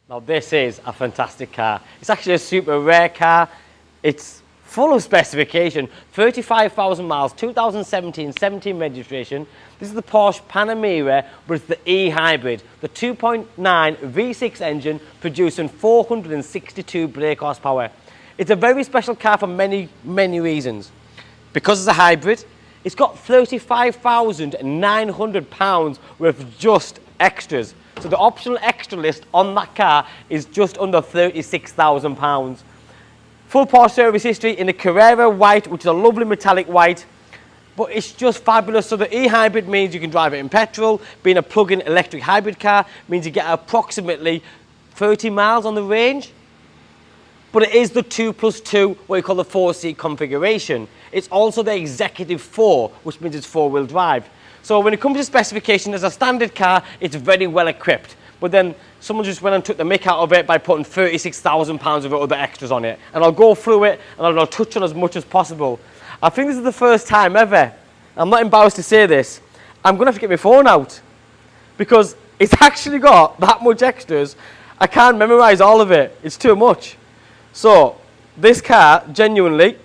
Now this is a fantastic car. It's actually a super rare car. It's full of specification, 35,000 miles, 2017 registration. This is the Porsche Panamera, but it's the e-hybrid, the 2.9 V6 engine producing 462 brake horsepower. It's a very special car for many reasons. Because it's a hybrid, it's got £35,900 worth of just extras. So the optional extra list on that car is just under £36,000. Full Porsche service history in the Carrera white, which is a lovely metallic white, but it's just fabulous. So the e-hybrid means you can drive it in petrol. Being a plug-in electric hybrid car means you get approximately 30 miles on the range. But it is the 2+2, what you call the 4-seat configuration. It's also the Executive 4, which means it's 4-wheel drive. So when it comes to specification, as a standard car, it's very well equipped. But then someone just went and took the mick out of it by putting £36,000 of other extras on it. And I'll go through it and I'll touch on as much as possible. I think this is the first time ever, I'm not embarrassed to say this, I'm going to have to get my phone out. Because it's actually got that much extras, I can't memorise all of it. It's too much. So this car, genuinely,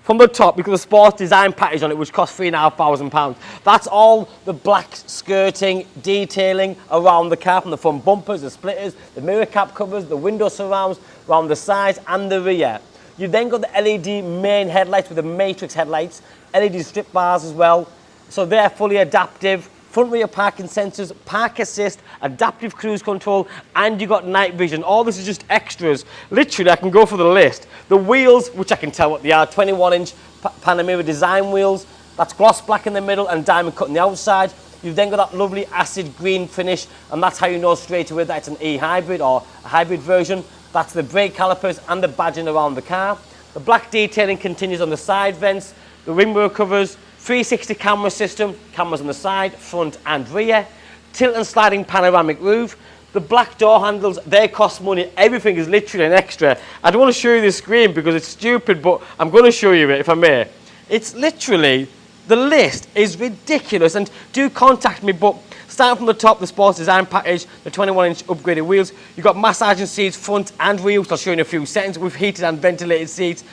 from the top, because the sports design package on it, which costs £3,500. That's all the black skirting, detailing around the car, from the front bumpers, the splitters, the mirror cap covers, the window surrounds, around the sides and the rear. You've then got the LED main headlights with the matrix headlights, LED strip bars as well. So they're fully adaptive. Front rear parking sensors, park assist, adaptive cruise control, and you got night vision. All this is just extras. Literally, I can go for the list. The wheels, which I can tell what they are, 21-inch Panamera design wheels. That's gloss black in the middle and diamond cut on the outside. You've then got that lovely acid green finish, and that's how you know straight away that it's an e-hybrid or a hybrid version. That's the brake calipers and the badging around the car. The black detailing continues on the side vents, the wing mirror covers, 360 camera system, cameras on the side, front and rear, tilt and sliding panoramic roof. The black door handles, they cost money. Everything is literally an extra. I don't want to show you the screen because it's stupid, but I'm going to show you it if I may. It's literally, the list is ridiculous, and do contact me. But starting from the top, the sports design package, the 21-inch upgraded wheels, you've got massaging seats front and rear, which I'll show you in a few seconds, with heated and ventilated seats.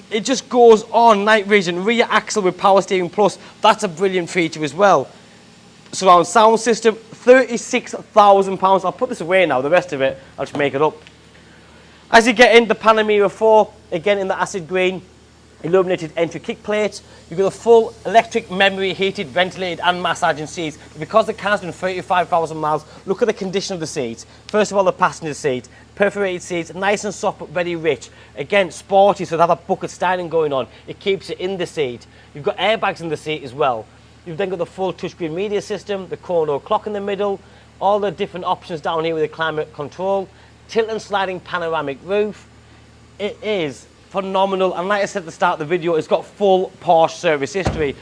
It just goes on, night vision, rear axle with power steering plus, that's a brilliant feature as well. Surround sound system, £36,000. I'll put this away now, the rest of it, I'll just make it up. As you get in, the Panamera 4, again in the acid green, illuminated entry kick plates. You've got a full electric memory heated, ventilated and massaging seats. Because the car's done 35,000 miles, look at the condition of the seats. First of all, the passenger seat, perforated seats, nice and soft but very rich. Again, sporty, so they have a bucket styling going on. It keeps it in the seat. You've got airbags in the seat as well. You've then got the full touchscreen media system, the chrono clock in the middle, all the different options down here with the climate control, tilt and sliding panoramic roof. It is phenomenal, and like I said at the start of the video, it's got full Porsche service history.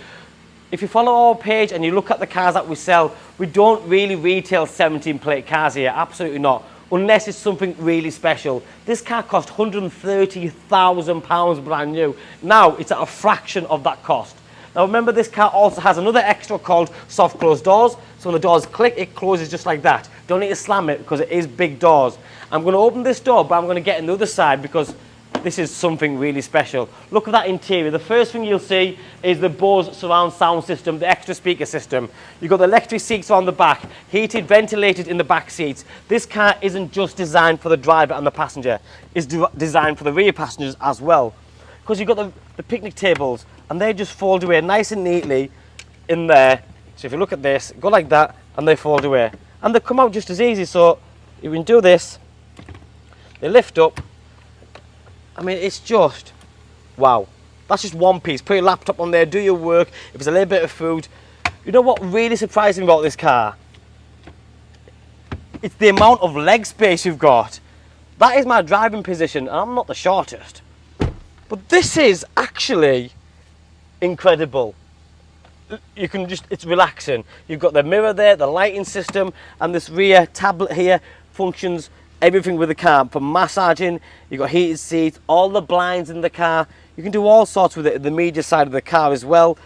If you follow our page and you look at the cars that we sell, we don't really retail 17 plate cars here, absolutely not, unless it's something really special. This car cost £130,000 brand new. Now it's at a fraction of that cost. Now remember, this car also has another extra called soft close doors. So when the doors click, it closes just like that. Don't need to slam it because it is big doors. I'm going to open this door, but I'm going to get on the other side because this is something really special. Look at that interior. The first thing you'll see is the Bose surround sound system, the extra speaker system. You've got the electric seats on the back, heated, ventilated in the back seats. This car isn't just designed for the driver and the passenger. It's designed for the rear passengers as well. Because you've got the picnic tables, and they just fold away nice and neatly in there. So if you look at this, go like that, and they fold away. And they come out just as easy, so you can do this. They lift up. I mean, it's just, wow. That's just one piece. Put your laptop on there, do your work. If it's a little bit of food. You know what really surprised me about this car? It's the amount of leg space you've got. That is my driving position, and I'm not the shortest. But this is actually incredible. You can just, it's relaxing. You've got the mirror there, the lighting system, and this rear tablet here functions everything with the car, from massaging. You've got heated seats, all the blinds in the car. You can do all sorts with it, the media side of the car as well.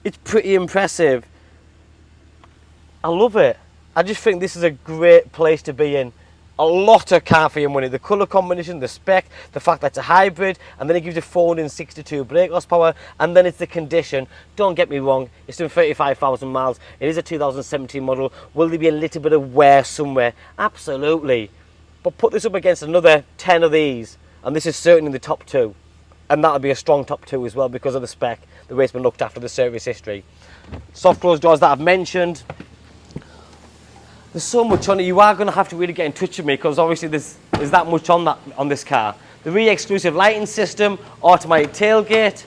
It's pretty impressive. I love it. I just think this is a great place to be in. a lot of car for your money. The colour combination, the spec, the fact that it's a hybrid, and then it gives you 462 brake horsepower, and then it's the condition. Don't get me wrong, it's doing 35,000 miles. It is a 2017 model. Will there be a little bit of wear somewhere? Absolutely. But put this up against another 10 of these, and this is certainly in the top 2. And that'll be a strong top 2 as well because of the spec, the way it's been looked after, the service history. Soft closed doors that I've mentioned. There's so much on it. You are going to have to really get in touch with me because obviously there's that much on this car. The rear exclusive lighting system, automatic tailgate,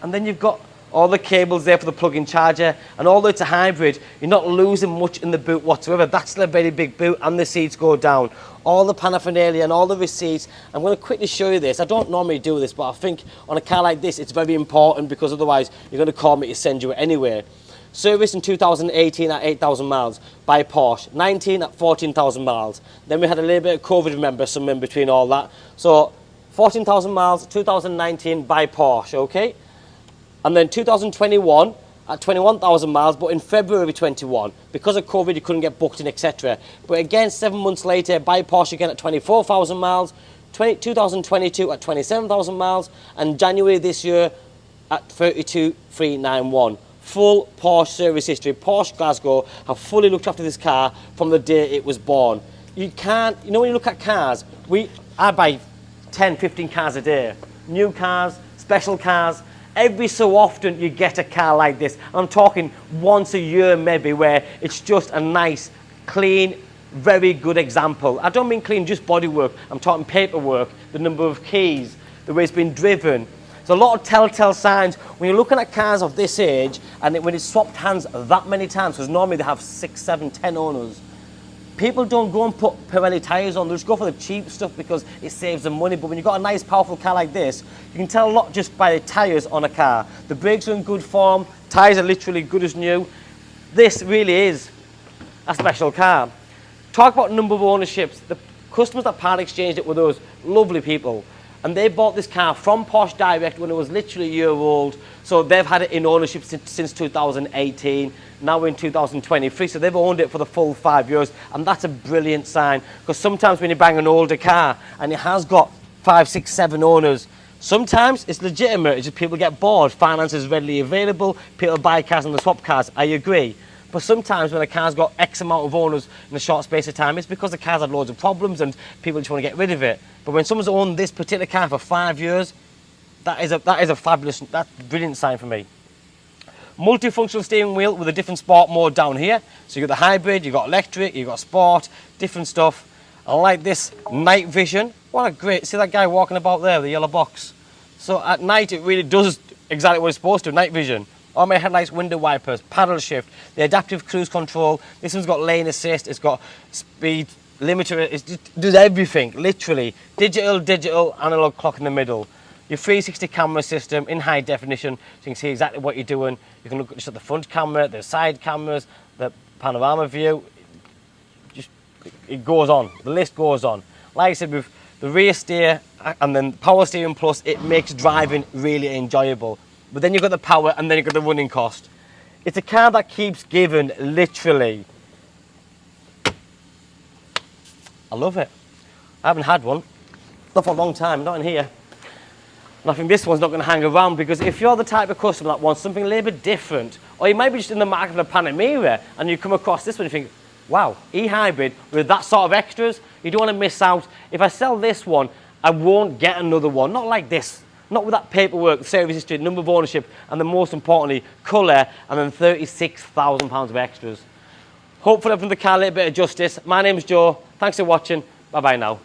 and then you've got all the cables there for the plug-in charger. And although it's a hybrid, you're not losing much in the boot whatsoever. That's still a very big boot, and the seats go down. All the paraphernalia and all the receipts. I'm going to quickly show you this. I don't normally do this, but I think on a car like this, it's very important because otherwise you're going to call me to send you it anywhere. Service in 2018 at 8,000 miles by Porsche, 19 at 14,000 miles. Then we had a little bit of COVID, remember, some in between all that. So 14,000 miles, 2019 by Porsche, okay? And then 2021 at 21,000 miles, but in February 21. Because of COVID, you couldn't get booked in, etc. But again, 7 months later, by Porsche again at 24,000 miles, 2022 at 27,000 miles, and January this year at 32,391. Full Porsche service history. Porsche Glasgow have fully looked after this car from the day it was born. You can't, you know, when you look at cars, I buy 10, 15 cars a day. New cars, special cars. Every so often you get a car like this. I'm talking once a year maybe, where it's just a nice, clean, very good example. I don't mean clean just bodywork. I'm talking paperwork, the number of keys, the way it's been driven. There's a lot of telltale signs when you're looking at cars of this age and when it's swapped hands that many times, because normally they have 6, 7, 10 owners. People don't go and put Pirelli tyres on, they just go for the cheap stuff because it saves them money. But when you've got a nice powerful car like this, you can tell a lot just by the tyres on a car. The brakes are in good form, tyres are literally good as new. This really is a special car. Talk about number of ownerships. The customers that part exchanged it were those lovely people. And they bought this car from Porsche Direct when it was literally a year old. So they've had it in ownership since 2018. Now we're in 2023, so they've owned it for the full 5 years. And that's a brilliant sign. Because sometimes when you bang an older car and it has got 5, 6, 7 owners, sometimes it's legitimate. It's just people get bored. Finance is readily available. People buy cars and they swap cars. I agree. But sometimes when a car's got X amount of owners in a short space of time, it's because the car's had loads of problems and people just want to get rid of it. But when someone's owned this particular car for 5 years, that is a fabulous, that's a brilliant sign for me. Multifunctional steering wheel with a different sport mode down here. So you've got the hybrid, you've got electric, you've got sport, different stuff. I like this night vision. What a great, see that guy walking about there, the yellow box. So at night it really does exactly what it's supposed to, night vision. All my headlights, window wipers, paddle shift, the adaptive cruise control. This one's got lane assist, it's got speed limiter, it does everything, literally. Digital, analog clock in the middle. Your 360 camera system in high definition, so you can see exactly what you're doing. You can look just at the front camera, the side cameras, the panorama view. Just, it goes on, the list goes on. Like I said, with the rear steer and then power steering plus, it makes driving really enjoyable. But then you've got the power and then you've got the running cost. It's a car that keeps giving, literally. I love it. I haven't had one, not for a long time, not in here. And I think this one's not going to hang around because if you're the type of customer that wants something a little bit different, or you might be just in the market for a Panamera and you come across this one and you think, wow, e-hybrid with that sort of extras, you don't want to miss out. If I sell this one, I won't get another one, not like this. Not with that paperwork, service history, number of ownership, and then most importantly, colour, and then £36,000 of extras. Hopefully I've done the car a little bit of justice. My name's Joe. Thanks for watching. Bye-bye now.